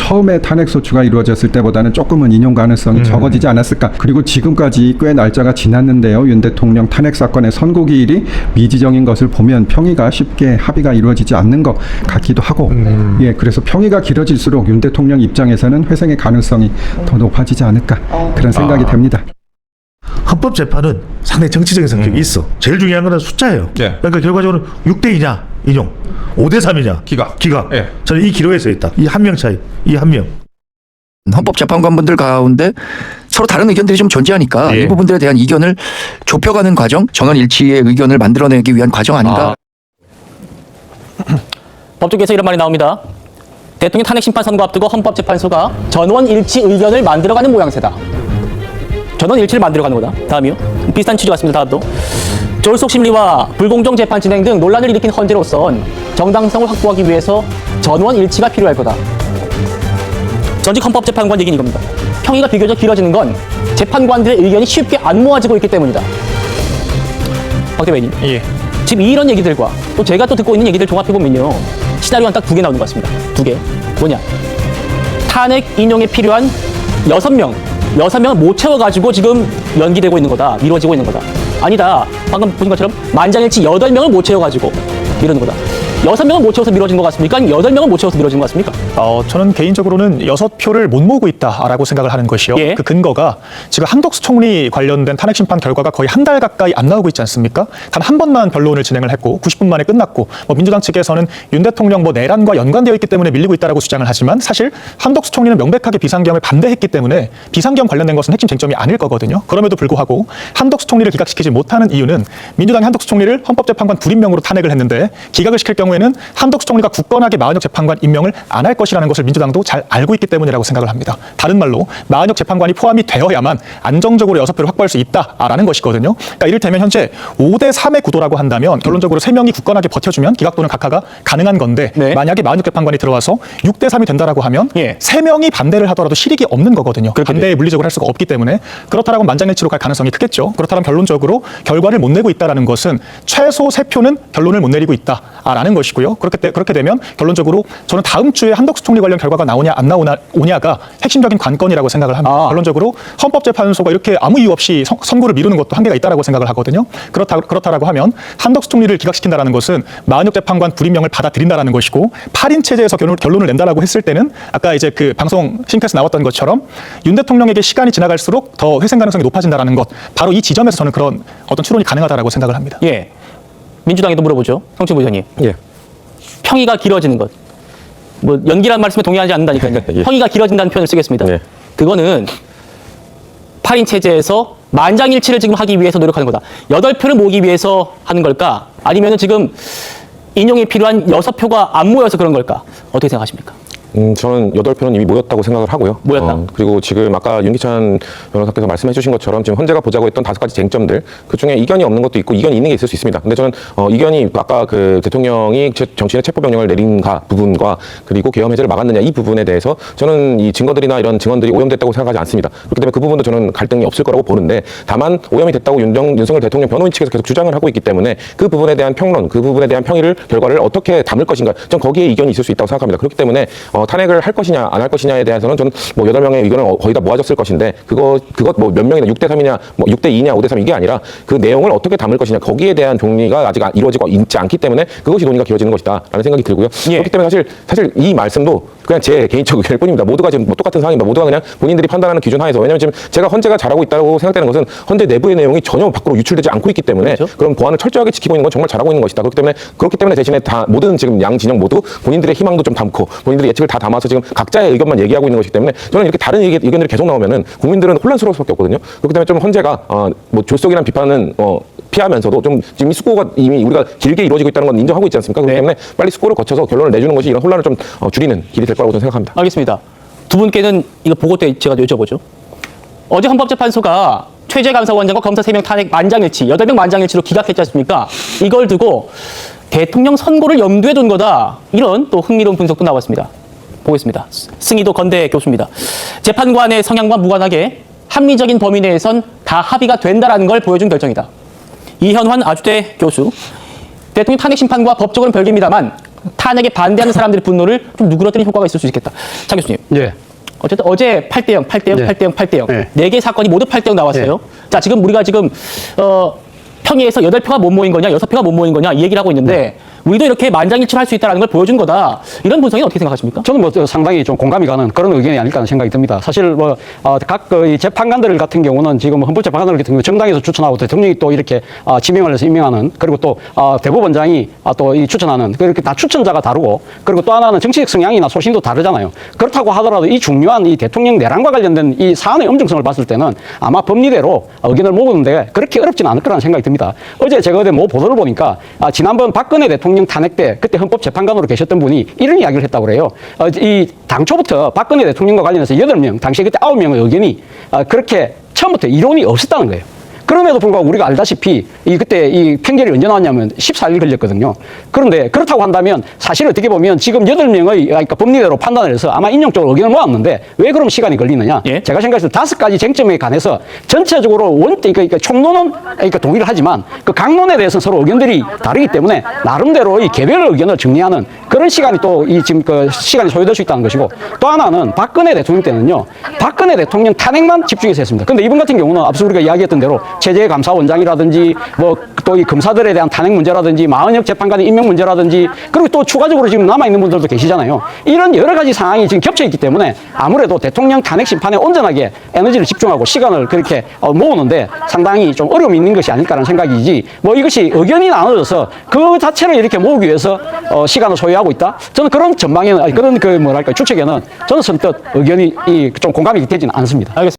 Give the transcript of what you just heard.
처음에 탄핵 소추가 이루어졌을 때보다는 조금은 인용 가능성이 적어지지 않았을까. 그리고 지금까지 꽤 날짜가 지났는데요. 윤 대통령 탄핵 사건의 선고기일이 미지정인 것을 보면 평의가 쉽게 합의가 이루어지지 않는 것 같기도 하고 예, 그래서 평의가 길어질수록 윤 대통령 입장에서는 회생의 가능성이 더 높아지지 않을까 그런 생각이 됩니다. 헌법재판은 상당히 정치적인 성격이 있어. 제일 중요한 건 숫자예요. 예. 그러니까 결과적으로 6대2냐 인용, 5대3이냐 기각. 예. 예. 저는 이 기로에 서 있다. 이 한 명 차이, 이 한 명. 헌법재판관분들 가운데 서로 다른 의견들이 좀 존재하니까 예. 이 부분들에 대한 이견을 좁혀가는 과정, 전원일치의 의견을 만들어내기 위한 과정 아닌가. 법조계에서 이런 말이 나옵니다. 대통령 탄핵 심판 선고 앞두고 헌법재판소가 전원일치 의견을 만들어가는 모양새다. 전원일치를 만들어가는 거다. 다음이요. 비슷한 취지 같습니다. 다음도. 졸속 심리와 불공정 재판 진행 등 논란을 일으킨 헌재로선 정당성을 확보하기 위해서 전원일치가 필요할 거다. 전직 헌법재판관 얘기는 이겁니다. 평의가 비교적 길어지는 건 재판관들의 의견이 쉽게 안 모아지고 있기 때문이다. 박 대변인. 예. 지금 이런 얘기들과 또 제가 또 듣고 있는 얘기들 종합해보면요. 시나리오는 딱 두 개 나오는 것 같습니다. 두 개. 뭐냐. 탄핵 인용에 필요한 6명을 못 채워가지고 지금 연기되고 있는 거다. 미뤄지고 있는 거다. 아니다. 방금 보신 것처럼 만장일치 8명을 못 채워가지고 미루는 거다. 6명을 못 채워서 미뤄진 것 같습니까? 아니면 8명을 못 채워서 미뤄진 것 같습니까? 저는 개인적으로는 6표를 못 모으고 있다라고 생각을 하는 것이요. 예. 그 근거가 지금 한덕수 총리 관련된 탄핵 심판 결과가 거의 한 달 가까이 안 나오고 있지 않습니까? 단 한 번만 변론을 진행을 했고 90분 만에 끝났고 민주당 측에서는 윤 대통령 내란과 연관되어 있기 때문에 밀리고 있다라고 주장을 하지만 사실 한덕수 총리는 명백하게 비상경을 반대했기 때문에 비상경 관련된 것은 핵심 쟁점이 아닐 거거든요. 그럼에도 불구하고 한덕수 총리를 기각시키지 못하는 이유는 민주당이 한덕수 총리를 헌법재판관 불임명으로 탄핵을 했는데 기각을 시킬 경우에는 한덕수 총리가 굳건하게 마흔역 재판관 임명을 안 할 것이라는 것을 민주당도 잘 알고 있기 때문이라고 생각을 합니다. 다른 말로 마흔역 재판관이 포함이 되어야만 안정적으로 6표를 확보할 수 있다라는 것이거든요. 그러니까 이를테면 현재 5대3의 구도라고 한다면 결론적으로 3명이 굳건하게 버텨주면 기각 또는 각하가 가능한 건데 네. 만약에 마흔역 재판관이 들어와서 6대3이 된다라고 하면 예. 3명이 반대를 하더라도 실익이 없는 거거든요. 반대에 물리적으로 할 수가 없기 때문에 그렇다라고 만장일치로 갈 가능성이 크겠죠. 그렇다면 결론적으로 결과를 못 내고 있다는 것은 최소 3표는 결론을 못 내리고 있다라는 것이고요. 그렇게 되면 결론적으로 저는 다음 주에 한덕수 총리 관련 결과가 나오냐 안 나오냐가 핵심적인 관건이라고 생각을 합니다. 결론적으로 헌법재판소가 이렇게 아무 이유 없이 선고를 미루는 것도 한계가 있다라고 생각을 하거든요. 그렇다라고 하면 한덕수 총리를 기각시킨다는 것은 마흔역 재판관 불임명을 받아들인다는 것이고 8인 체제에서 결론을 낸다라고 했을 때는 아까 이제 그 방송 싱크에서 나왔던 것처럼 윤 대통령에게 시간이 지나갈수록 더 회생 가능성이 높아진다는 것, 바로 이 지점에서 저는 그런 어떤 추론이 가능하다라고 생각을 합니다. 예. 민주당에도 물어보죠. 성춘 부장님. 예. 평의가 길어지는 것. 연기란 말씀에 동의하지 않는다니까요. 예. 평의가 길어진다는 표현을 쓰겠습니다. 예. 그거는 8인 체제에서 만장일치를 지금 하기 위해서 노력하는 거다. 8표를 모으기 위해서 하는 걸까? 아니면 지금 인용이 필요한 6표가 안 모여서 그런 걸까? 어떻게 생각하십니까? 저는 8표는 이미 모였다고 생각을 하고요. 모였다. 그리고 지금 아까 윤기찬 변호사께서 말씀해 주신 것처럼 지금 헌재가 보자고 했던 5가지 쟁점들, 그중에 이견이 없는 것도 있고 이견이 있는 게 있을 수 있습니다. 근데 저는 이견이 아까 그 대통령이 정치인의 체포명령을 내린 부분과 그리고 계엄 해제를 막았느냐 이 부분에 대해서 저는 이 증거들이나 이런 증언들이 오염됐다고 생각하지 않습니다. 그렇기 때문에 그 부분도 저는 갈등이 없을 거라고 보는데, 다만 오염이 됐다고 윤석열 대통령 변호인 측에서 계속 주장을 하고 있기 때문에 그 부분에 대한 평론, 그 부분에 대한 결과를 어떻게 담을 것인가, 전 거기에 이견이 있을 수 있다고 생각합니다. 그렇기 때문에 탄핵을 할 것이냐 안 할 것이냐에 대해서는 저는 8명의 의견을 거의 다 모아졌을 것인데 그것 몇 명이나 6대3이냐 6대2냐 5대3 이게 아니라 그 내용을 어떻게 담을 것이냐, 거기에 대한 논의가 아직 이루어지고 있지 않기 때문에 그것이 논의가 길어지는 것이다 라는 생각이 들고요. 예. 그렇기 때문에 사실 이 말씀도 그냥 제 개인적 의견일 뿐입니다. 모두가 지금 똑같은 상황입니다. 모두가 그냥 본인들이 판단하는 기준 하에서, 왜냐하면 지금 제가 헌재가 잘하고 있다고 생각되는 것은 헌재 내부의 내용이 전혀 밖으로 유출되지 않고 있기 때문에, 그렇죠. 그런 보안을 철저하게 지키고 있는 건 정말 잘하고 있는 것이다. 그렇기 때문에 대신에 다 모든 지금 양 진영 모두 본인들의 희망도 좀 담고 본인들의 예측을 다 담아서 지금 각자의 의견만 얘기하고 있는 것이기 때문에 저는 이렇게 다른 의견들이 계속 나오면은 국민들은 혼란스러울 수밖에 없거든요. 그렇기 때문에 좀 헌재가 졸속이란 비판은 피하면서도 좀 지금 이 숙고가 이미 우리가 길게 이루어지고 있다는 건 인정하고 있지 않습니까? 그렇기 때문에 빨리 숙고를 거쳐서 결론을 내주는 것이 이런 혼란을 좀 줄이는 길이 될 거라고 저는 생각합니다. 알겠습니다. 두 분께는 이거 보고 때 제가 여쭤보죠. 어제 헌법재판소가 최재감사원장과 검사 3명 탄핵 만장일치, 8명 만장일치로 기각했지 않습니까? 이걸 두고 대통령 선고를 염두에 둔 거다. 이런 또 흥미로운 분석도 나왔습니다. 보겠습니다. 승희도 건대 교수입니다. 재판관의 성향과 무관하게 합리적인 범위 내에선 다 합의가 된다라는 걸 보여준 결정이다. 이현환 아주대 교수. 대통령 탄핵 심판과 법적으로는 별개입니다만 탄핵에 반대하는 사람들의 분노를 좀 누그러뜨리는 효과가 있을 수 있겠다. 차 교수님. 예. 어쨌든 어제 8대0, 8대0, 네. 8대0, 8대0. 네. 네 개 사건이 모두 8대0 나왔어요. 네. 자, 지금 우리가 지금 평의에서 8표가 못 모인 거냐, 6표가 못 모인 거냐 이 얘기를 하고 있는데 우리도 이렇게 만장일치를 할 수 있다는 걸 보여준 거다. 이런 분석이 어떻게 생각하십니까? 저는 뭐 상당히 좀 공감이 가는 그런 의견이 아닐까 하는 생각이 듭니다. 사실 뭐 각 재판관들 같은 경우는 지금 헌법재판관들 같은 경우 정당에서 추천하고 대통령이 또 이렇게 지명을 해서 임명하는 그리고 또 대법원장이 또 이 추천하는 그렇게 다 추천자가 다르고 그리고 또 하나는 정치적 성향이나 소신도 다르잖아요. 그렇다고 하더라도 이 중요한 이 대통령 내란과 관련된 이 사안의 엄중성을 봤을 때는 아마 법리대로 의견을 모으는데 그렇게 어렵지는 않을 거라는 생각이 듭니다. 어제 제가 어디 뭐 보도를 보니까 지난번 박근혜 대통령 탄핵 때 그때 헌법재판관으로 계셨던 분이 이런 이야기를 했다고 그래요. 이 당초부터 박근혜 대통령과 관련해서 8명, 당시에 그때 9명의 의견이 그렇게 처음부터 이론이 없었다는 거예요. 그럼에도 불구하고 우리가 알다시피 그때 이 판결이 언제 나왔냐면 14일 걸렸거든요. 그런데 그렇다고 한다면 사실 어떻게 보면 지금 8명의 그러니까 법리대로 판단을 해서 아마 인용적으로 의견을 모았는데 왜 그럼 시간이 걸리느냐? 예? 제가 생각했을 때 5가지 쟁점에 관해서 전체적으로 그러니까 총론은 그러니까 동의를 하지만 그 강론에 대해서 서로 의견들이 다르기 때문에 나름대로 이 개별 의견을 정리하는 그런 시간이 또 지금 그 시간이 소요될 수 있다는 것이고 또 하나는 박근혜 대통령 때는요. 박근혜 대통령 탄핵만 집중해서 했습니다. 근데 이번 같은 경우는 앞서 우리가 이야기했던 대로 체제감사원장이라든지 뭐 또 이 검사들에 대한 탄핵 문제라든지 마은혁 재판관의 임명 문제라든지 그리고 또 추가적으로 지금 남아있는 분들도 계시잖아요. 이런 여러 가지 상황이 지금 겹쳐 있기 때문에 아무래도 대통령 탄핵 심판에 온전하게 에너지를 집중하고 시간을 그렇게 모으는데 상당히 좀 어려움이 있는 것이 아닐까라는 생각이지 뭐 이것이 의견이 나눠져서 그 자체를 이렇게 모으기 위해서 시간을 소요하고 있다. 저는 그런 전망에는 그런 그 뭐랄까 추측에는 저는 선뜻 의견이 좀 공감이 되지는 않습니다. 알겠습니다.